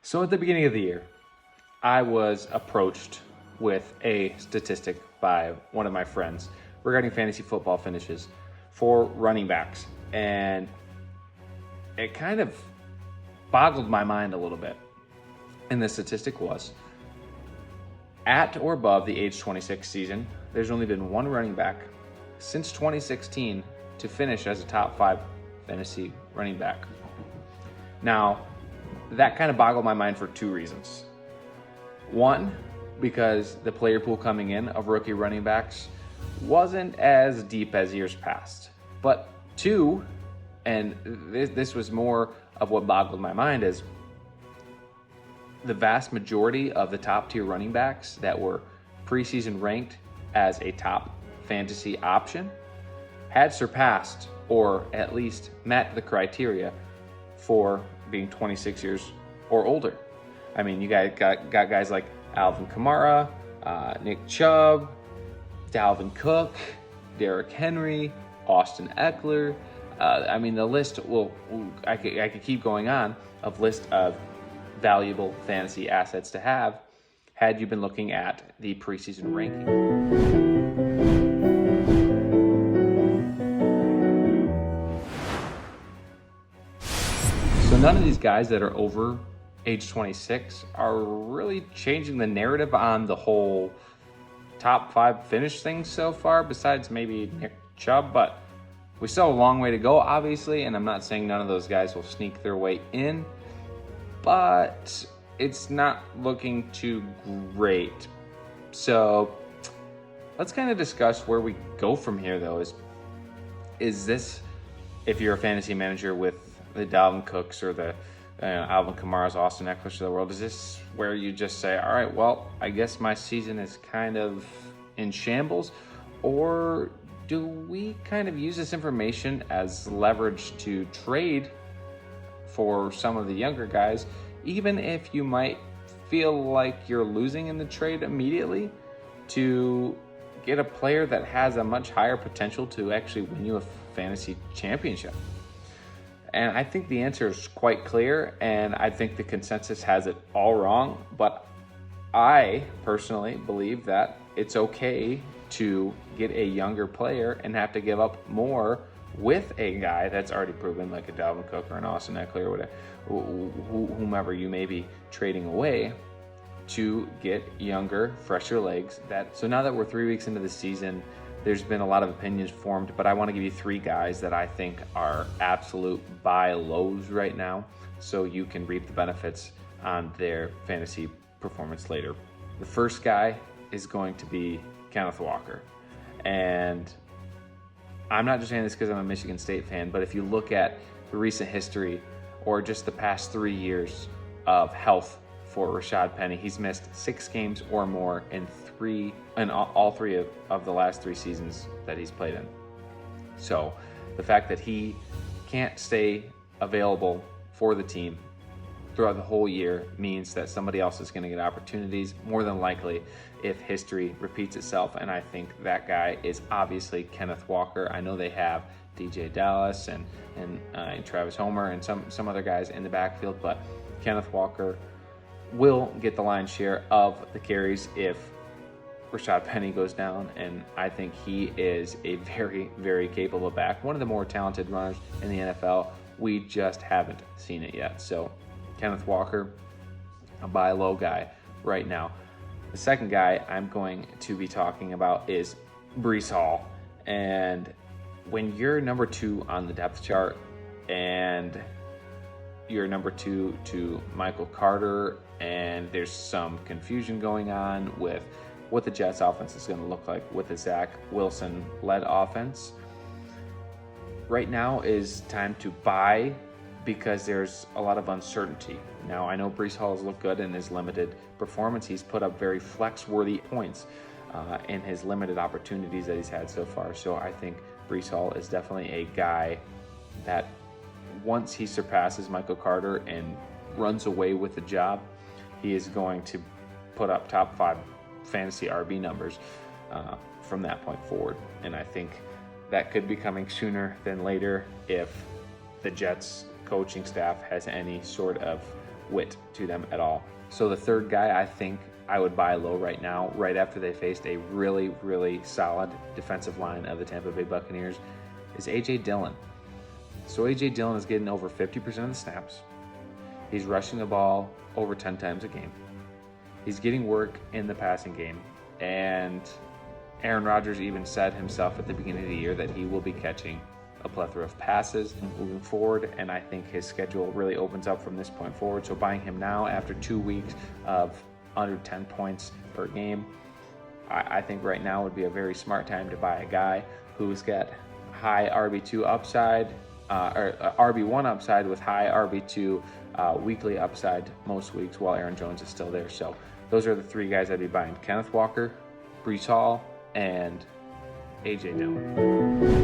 So at the beginning of the year, I was approached with a statistic by one of my friends regarding fantasy football finishes for running backs. And it kind of boggled my mind a little bit. And the statistic was, at or above the age 26 season, there's only been one running back since 2016 to finish as a top 5 fantasy running back. Now, that kind of boggled my mind for 2 reasons. One, because the player pool coming in of rookie running backs wasn't as deep as years past. But 2, and this was more of what boggled my mind, is the vast majority of the top tier running backs that were preseason ranked as a top fantasy option had surpassed or at least met the criteria for being 26 years or older. I mean, you guys got guys like Alvin Kamara, Nick Chubb, Dalvin Cook, Derrick Henry, Austin Eckler. I mean, the list I could keep going on of list of valuable fantasy assets to have had you been looking at the preseason ranking. So none of these guys that are over age 26 are really changing the narrative on the whole top 5 finish thing so far, besides maybe Nick Chubb, but we still have a long way to go, obviously, and I'm not saying none of those guys will sneak their way in, but it's not looking too great. So let's kind of discuss where we go from here, though. Is this, if you're a fantasy manager with the Dalvin Cooks or the Alvin Kamara's, Austin Eckler's of the world, is this where you just say, all right, well, I guess my season is kind of in shambles? Or do we kind of use this information as leverage to trade for some of the younger guys, even if you might feel like you're losing in the trade immediately, to get a player that has a much higher potential to actually win you a fantasy championship? And I think the answer is quite clear, and I think the consensus has it all wrong. But I personally believe that it's okay to get a younger player and have to give up more with a guy that's already proven, like a Dalvin Cook or an Austin Eckler or whatever, whomever you may be trading away, to get younger, fresher legs. So now that we're 3 weeks into the season, there's been a lot of opinions formed, but I want to give you 3 guys that I think are absolute buy lows right now, so you can reap the benefits on their fantasy performance later. The first guy is going to be Kenneth Walker. And I'm not just saying this because I'm a Michigan State fan, but if you look at the recent history or just the past 3 years of health for Rashad Penny, he's missed 6 games or more in all 3 of the last 3 seasons that he's played in. So the fact that he can't stay available for the team throughout the whole year means that somebody else is going to get opportunities, more than likely, if history repeats itself. And I think that guy is obviously Kenneth Walker. I know they have DJ Dallas and Travis Homer and some other guys in the backfield, but Kenneth Walker will get the lion's share of the carries if Rashad Penny goes down, and I think he is a very, very capable back. One of the more talented runners in the NFL. We just haven't seen it yet. So Kenneth Walker, a buy low guy right now. The second guy I'm going to be talking about is Breece Hall. And when you're number 2 on the depth chart and you're number 2 to Michael Carter, and there's some confusion going on with what the Jets offense is going to look like with the Zach Wilson-led offense, right now is time to buy because there's a lot of uncertainty. Now, I know Breece Hall has looked good in his limited performance. He's put up very flex-worthy points in his limited opportunities that he's had so far. So I think Breece Hall is definitely a guy that once he surpasses Michael Carter and runs away with the job, he is going to put up top 5 fantasy RB numbers from that point forward. And I think that could be coming sooner than later if the Jets coaching staff has any sort of wit to them at all. So the third guy I think I would buy low right now, right after they faced a really, really solid defensive line of the Tampa Bay Buccaneers, is A.J. Dillon. So A.J. Dillon is getting over 50% of the snaps. He's rushing the ball over 10 times a game. He's getting work in the passing game. And Aaron Rodgers even said himself at the beginning of the year that he will be catching a plethora of passes moving forward, and I think his schedule really opens up from this point forward. So buying him now after 2 weeks of under 10 points per game, I think right now would be a very smart time to buy a guy who's got high RB2 upside, or RB1 upside with high RB2 weekly upside most weeks while Aaron Jones is still there. So those are the three guys I'd be buying: Kenneth Walker, Breece Hall, and A.J. Dillon.